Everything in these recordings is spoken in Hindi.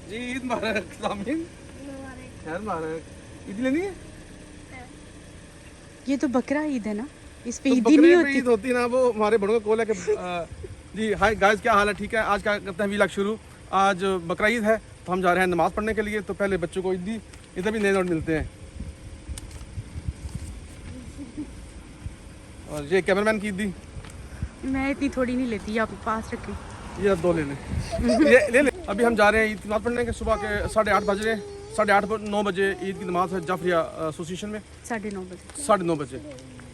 जी ईद मुबारक सामीन। खैर मुबारक। ईद लेनी है? ये तो बकरा ईद है ना, इस पे तो ईद ही नहीं बकरे पे होती। ईद होती है ना, वो हमारे बड़ों को कॉल है कि जी हाय गाइस, क्या हाल है? ठीक है, आज क्या करते हैं व्लॉग शुरू। आज बकरा ईद है तो हम जा रहे हैं नमाज़ पढ़ने के लिए। तो पहले बच्चों को ईद दी, इधर भी नए नोट मिलते हैं। और ये कैमरामैन की ईद दी। मैं इतनी थोड़ी नहीं लेती, आप पास रखें। ये आप 2 ले लें। ये ले ले। अभी हम जा रहे हैं ईद की नमाज़ पढ़ने के। सुबह के 8:30 बज रहे हैं। 8:30 9 बजे ईद की नमाज़ है जाफरिया एसोसिएशन में। 9:30 बजे। 9:30 बजे।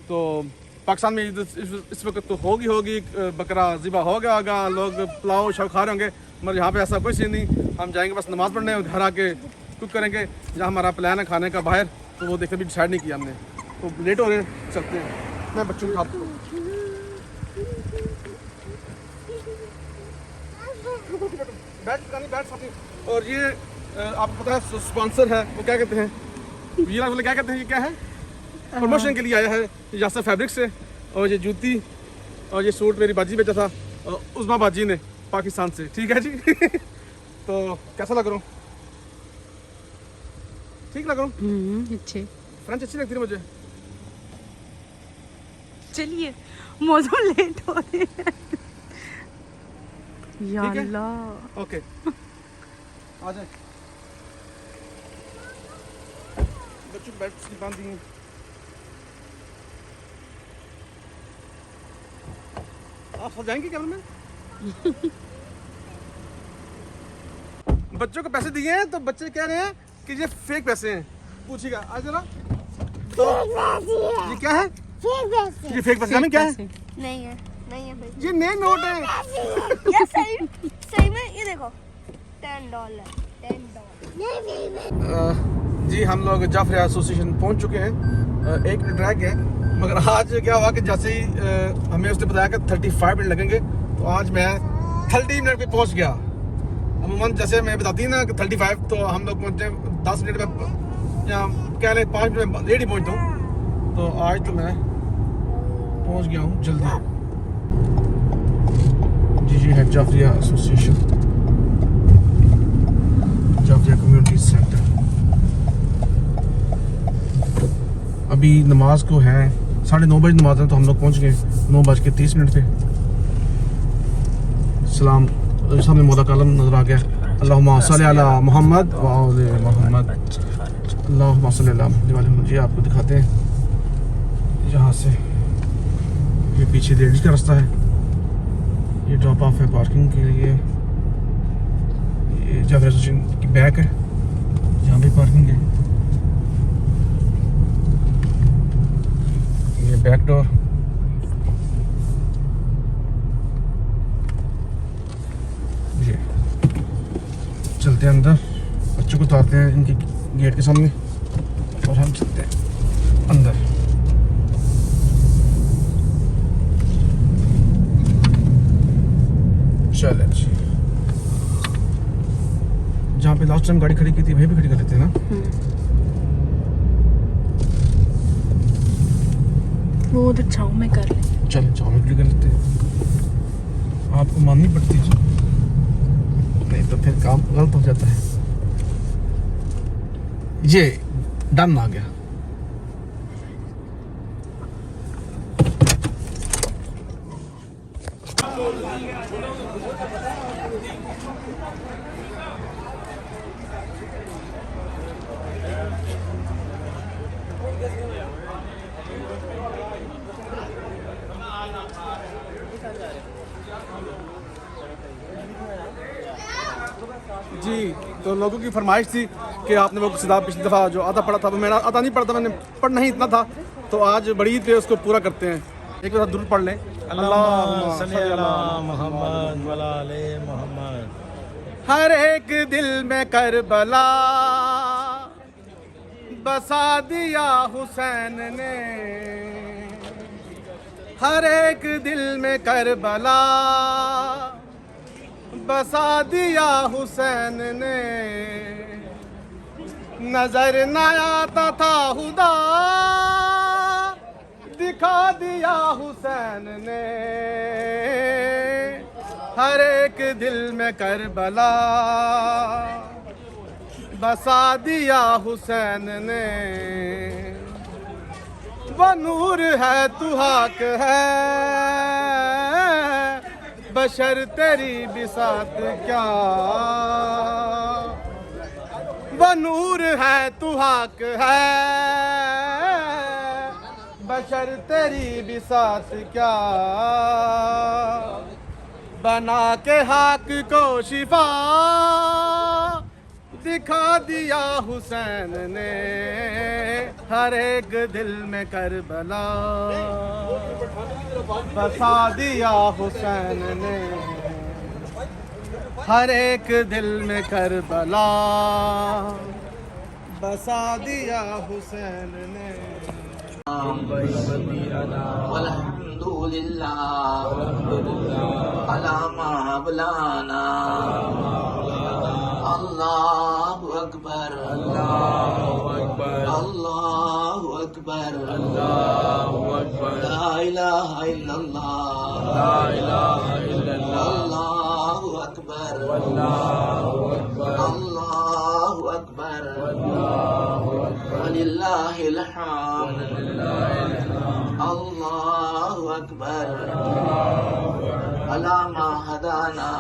तो पाकिस्तान में ईद इस वक्त तो होगी बकरा ज़िबा हो गया होगा, लोग पुलाव शव खा रहे होंगे, मगर यहाँ पे ऐसा कोई सीन नहीं। हम जाएंगे बस नमाज़ पढ़ने और घर आके कुक करेंगे। जहाँ हमारा प्लान है खाने का बाहर, तो वो देखकर भी डिसाइड नहीं किया हमने। तो लेट हो रहे हैं, चलते हैं। मैं बच्चों के हाथ को बैठ सकती। और ये आपको पता है स्पॉन्सर है, वो क्या कहते हैं, वीरा बोले क्या कहते हैं, ये क्या है, प्रमोशन के लिए आया है यासर फैब्रिक से। और ये जूती और ये सूट मेरी बाजी बेचा था उस्मा बाजी ने पाकिस्तान से। ठीक है जी। तो कैसा लग रहा हूँ? ठीक लग रहा हूँ? अच्छे। फ्रेंच अच्छी लगती है मुझे। चलिए, मौसम लेट हो रहे हैं। या ठीक है? अल्लाह। ओके आ जाए। बच्चों को बैठ बांध दी। आप सब जाएंगे कैमरे में? बच्चों को पैसे दिए हैं तो बच्चे कह रहे हैं कि ये फेक पैसे हैं। पूछिएगा आज जरा। तो ये क्या है? ये फेक पैसे क्या है? नहीं है भाई। ये नए नोट है। ये सही में ये देखो $10 जी हम लोग जाफरिया एसोसिएशन पहुंच चुके हैं। 1 मिनट रह गया, मगर आज क्या हुआ कि जैसे ही हमें उसने बताया कि 35 मिनट लगेंगे, तो आज मैं 30 मिनट पे पहुंच गया। अमूमन जैसे मैं बताती ना कि 35, तो हम लोग पहुंचे 10 मिनट में, या कह लें 5 मिनट में लेट ही पहुंचता हूँ। तो आज तो मैं पहुंच गया हूँ जल्दी। जी है Jafaria association, Jafaria community centre. अभी नमाज को है 9:30 बजे नमाज है, तो हम लोग पहुंच गए 9:30 पे। सलाम सामने मौला कालम नजर आ गया। अल्लाहुम्मा सल्ली अला मोहम्मद व आले मोहम्मद, अल्लाहुम्मा सल्ली अला मोहम्मद। जी आपको दिखाते हैं यहाँ से। ये पीछे लेडीज का रास्ता है, ये ड्रॉप ऑफ है पार्किंग के लिए। ये जाफरिया एसोसिएशन की बैक है, यहाँ भी पार्किंग है। ये बैक डोर। ये चलते हैं अंदर, बच्चों को उतारते हैं इनके गेट के सामने और हम चलते हैं अंदर। चलें जी, जहाँ पे लास्ट टाइम गाड़ी खड़ी की थी वहीं भी खड़ी कर लेते हैं ना। वो उधर छाँव में कर ले। चलो छाँव में खड़ी कर लेते हैं। आपको माननी पड़ती है, नहीं तो फिर काम गलत हो जाता है। ये डन आ गया। जी तो लोगों की फरमाइश थी कि आपने वो किताब पिछली दफ़ा जो आधा पढ़ा था, वो मेरा आधा नहीं पढ़ा था, मैंने पढ़ना ही इतना था। तो आज बड़ी ईद पे उसको पूरा करते हैं। एक बार दुरूद पढ़ लें। अल्लाहुम्मा सल्ली अला मोहम्मद व आले मोहम्मद। हर एक दिल में करबला बसा दिया हुसैन ने, हर एक दिल में करबला बसा दिया हुसैन ने। नजर न आता था खुदा दिखा दिया हुसैन ने, हर एक दिल में करबला बसा दिया हुसैन ने, वो नूर है तू हाक है, बशर तेरी बिसात क्या, वो नूर है तू हाक है, बशर तेरी बिसात क्या, बना के हाक को शिफा दिखा दिया हुसैन ने, हर एक दिल में करबला बसा दिया हुसैन ने, हर एक दिल में करबला बसा दिया हुसैन ने। अल्हम्दुलिल्लाह अला मौलाना, अल्लाहु अकबर अल्लाहु अकबर अल्लाहु अकबर अल्लाहु अकबर, ला इलाहा इल्लल्लाह ला इलाहा इल्लल्लाह, अल्लाहु अकबर अल्लाहु अकबर अल्लाहु अकबर अल्लाहु अकबर, वलिल्लाहिल हम्द, अल्लाहु अकबर अला मा हदाना।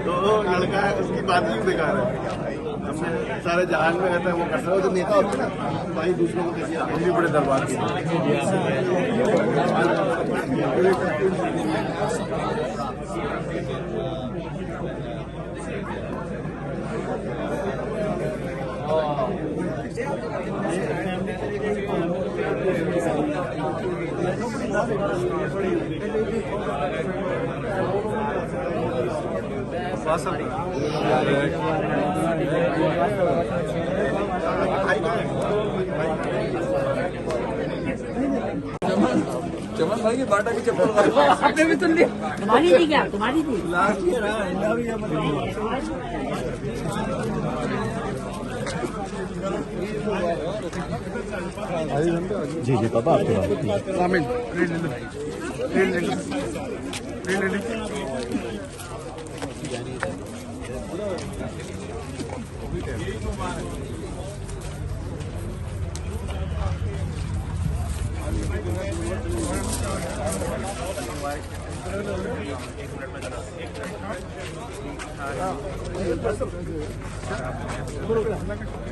तो लड़का है उसकी बात ही बेकार है। हमने सारे जहान में रहता है वो करता है, तो नेता होता है ना भाई, दूसरों को देखिए हम भी बड़े दरबार के चमन भाई की बाटा की चप्पल आपने भी सुन ली, तुम्हारी थी क्या? तुम्हारी थी? लास्ट ईयर जी जी पापा आपके पास आमीन।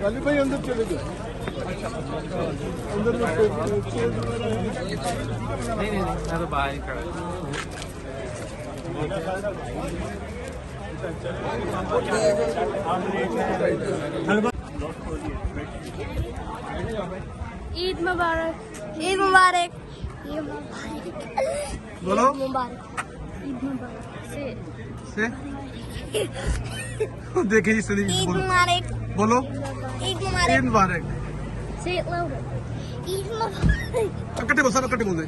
गाली भाई अंदर चले गए, अंदर नहीं मैं तो बाहर ही खड़ा। ईद मुबारक, ईद मुबारक, ईद मुबारक, बोलो ईद मुबारक, ईद मुबारक से देखिए जी सदी ईद बोलो, मुबारक, बोलो ईद मुबारक, ईद मुबारक। Say it louder. ईद मुबारक, इकट्ठे बोल, सब इकट्ठे बोल दे,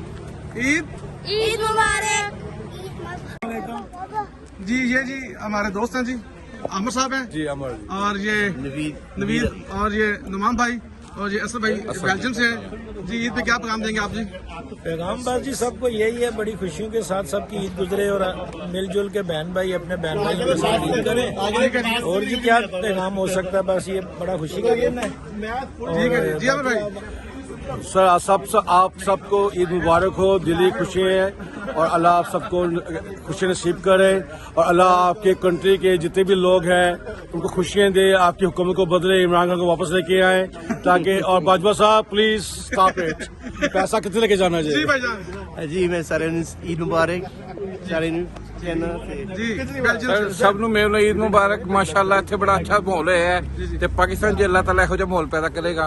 ईद ईद मुबारक। जी। ये जी हमारे दोस्त हैं जी, अमर साहब हैं जी अमर और ये नवीद और ये नुमान भाई और ये असद भाई बेल्जियम से हैं जी। ईद पे क्या पैगाम देंगे आप जी? पैगाम बात जी सबको यही है, बड़ी खुशियों के साथ सबकी ईद गुजरे और मिलजुल के बहन भाई अपने बहन भाइयों के साथ ईद करें। और जी क्या पैगाम हो सकता है, बस ये बड़ा खुशी का दिन है। ठीक है जी अमर भाई। सर आप सबको ईद मुबारक हो, दिली खुशी है और अल्लाह आप सबको खुशी नसीब करे और अल्लाह आपके कंट्री के जितने भी लोग हैं उनको खुशियां दे, आपकी हुकूमत को बदले, इमरान खान को वापस लेके आए ताकि। और बाजवा साहब प्लीज स्टॉप इट, पैसा कितने लेके जाना जी चाहिए? भाईजान जी मैं सारे ईद मुबारक सारे चैनल जी सब ਨੂੰ ਮੇਰੇ ਨਾਲ ਈਦ ਮੁਬਾਰਕ। ਮਾਸ਼ਾਅੱਲਾ ਇੱਥੇ ਬੜਾ ਅੱਛਾ ਮਾਹੌਲ ਹੈ ਤੇ ਪਾਕਿਸਤਾਨ 'ਚ ਅੱਲਾਹ ਤਾਲਾ ਇਹੋ ਜਿਹਾ ਮਾਹੌਲ ਪੈਦਾ ਕਰੇਗਾ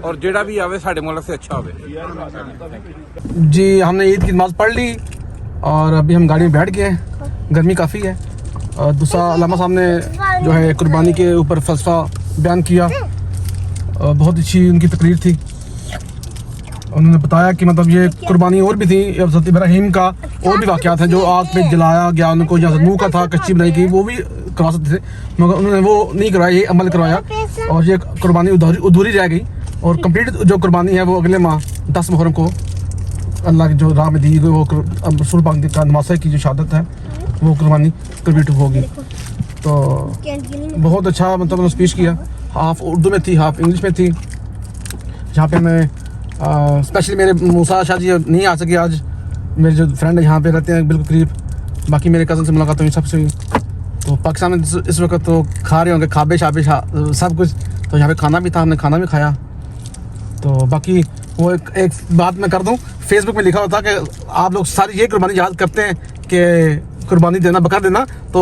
ਔਰ ਜਿਹੜਾ ਵੀ ਆਵੇ ਸਾਡੇ ਮੁਲਕ से अच्छा होवे। जी हमने ईद की नमाज पढ़ ली और अभी हम गाड़ी में बैठ गए हैं, गर्मी काफ़ी है। और दूसरा अल्लामा साहब ने जो है कुर्बानी के ऊपर फलसफा बयान किया, बहुत अच्छी उनकी तकरीर थी। उन्होंने बताया कि मतलब ये कुर्बानी और भी थी, हज़रत इब्राहीम का और भी वाक़यात हैं जो आग पे जलाया गया, उनको जहाँ मुँह का था कच्ची बनाई गई, वो भी करवा सकते थे मगर उन्होंने वो नहीं करवाया, ये अमल करवाया और ये कुर्बानी अधूरी रह गई। और कंप्लीट जो कुर्बानी है वो अगले माह 10 मुहर्रम को अल्लाह की जो राह में दी गई वो रसूल पाक का नवासा की जो शहादत है वो कुर्बानी कंप्लीट होगी। तो बहुत अच्छा मतलब उन्होंने स्पीच किया, हाफ उर्दू में थी हाफ इंग्लिश में थी। जहाँ पे मैं स्पेशली मेरे मूसा शाह जी नहीं आ सके आज, मेरे जो फ्रेंड है यहाँ पे रहते हैं बिल्कुल करीब, बाकी मेरे कज़न से मुलाकात हुई सबसे हुई। तो पाकिस्तान में इस वक्त तो खा रहे होंगे खाबे शाबे सब कुछ, तो यहाँ पे खाना भी था, हमने खाना भी खाया। तो बाकी वो एक बात मैं कर दूं, फेसबुक में लिखा होता कि आप लोग सारी ये कुर्बानी याद करते हैं कि कुर्बानी देना बकरा देना, तो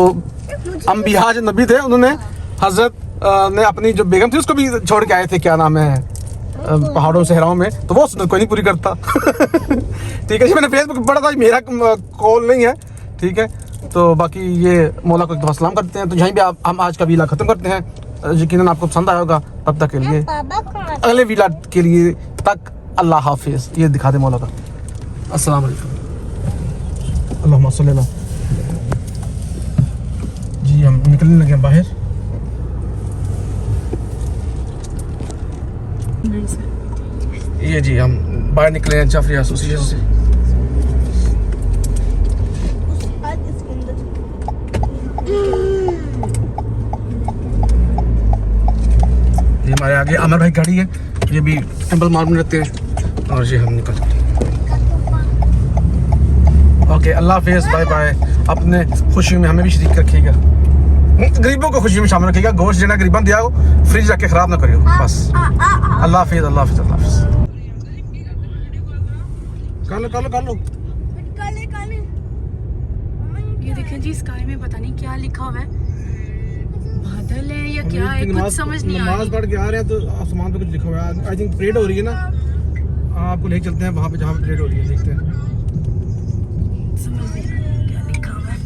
अम्बिया जो नबी थे उन्होंने हजरत ने अपनी जो बेगम थी उसको भी छोड़ के आए थे, क्या नाम है, पहाड़ों सहराओं में, तो वो सुन्नत कोई नहीं पूरी करता। ठीक है जी, मैंने फेसबुक पर पढ़ा था, मेरा कॉल नहीं है। ठीक है, तो बाकी ये मौला को एक दफ़ा सलाम करते हैं। तो यहीं पे हम आज का वीला ख़त्म करते हैं। यकीनन आपको पसंद आया होगा, तब तक के लिए अगले वीला के लिए तक अल्लाह हाफिज़। ये दिखा दे मौला का। अस्सलाम वालेकुम। अल्लाहुम्मा सल्ली अला। जी हम निकलने लगे हैं बाहर। ये जी हम बाहर निकले हैं जाफरी एसोसिएशन से। ये हमारे आगे अमर भाई गाड़ी है, ये भी टेम्पल मार्ग में रहते हैं और ये हम निकल चुके हैं। ओके अल्लाह हाफिज़, बाय बाय। अपने खुशी में हमें भी शरीक रखिएगा, गरीबों को खुशी में शामिल रखिएगा। गोश्त जिन्हें गरीबन दिया हो फ्रिज रख के खराब ना करियो बस। अल्लाह हाफिज़, अल्लाह हाफिज़, अल्लाह हाफिज़। कर लो। ये देखें जी, स्काई में पता नहीं क्या लिखा हुआ है, बादल है या क्या है, कुछ समझ नहीं आ रही। नमाज पढ़ के आ रहे हैं तो आसमान पे कुछ लिखा हुआ है, आई थिंक परेड हो रही है ना, आपको लेके चलते हैं वहाँ पे जहाँ पे परेड हो रही है, देखते हैं। समझ नहीं आ रहा क्या लिखा हुआ है।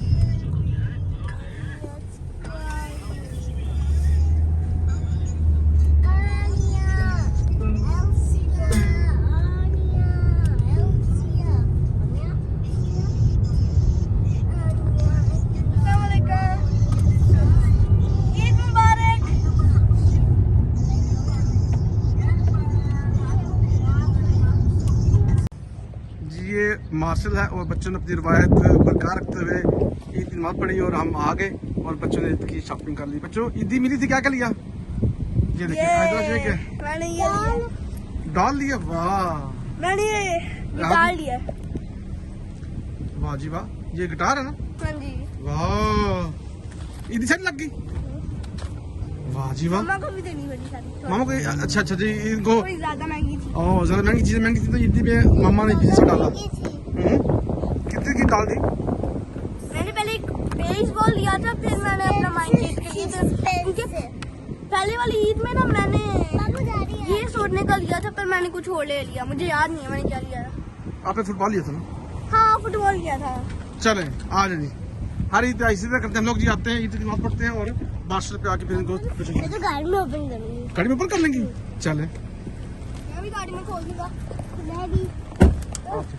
ये मार्शल है और बच्चों ने अपनी रवायत बरकरार रखते हुए ईद की नमाज पढ़ी और हम आ गए और बच्चों ने ईद की शॉपिंग कर ली। बच्चों ईदी मिली थी, क्या क्या लिया? ये देखिए ये क्या मैंने ये डाल लिया। वाह मैंने ये डाल दिया। वाह जी वाह, ये गिटार है ना? हाँ जी। वाह ईदी सेट लग गई। वाह जी वाह, मामा को भी देनी पड़ी सारी। मामा को अच्छा जी, इनको कोई ज्यादा महंगी थी। ओह ज़्यादा महंगी चीज़ें महंगी थी तो ईदी में मामा ने पीछे से डाला। कितने की डाल दी? मैंने पहले एक बेसबॉल लिया था, फिर मैंने अपना माइंड पहले वाली ईद में ना मैंने ये सोचने का लिया था, पर मैंने कुछ और ले लिया, मुझे याद नहीं है मैंने क्या लिया था। आपने फुटबॉल लिया था ना? हाँ फुटबॉल लिया था। चले आ जाए जी, हर ईद इसी तरह करते हैं हम लोग जी, आते हैं ईद की नमाज पढ़ते हैं और बादशाह पे आके फिर इनको मैं तो गाड़ी में ओपन करूंगी। गाड़ी में ओपन कर लेंगी। चले मैं भी गाड़ी में खोल दूंगा। मैं भी। ओके।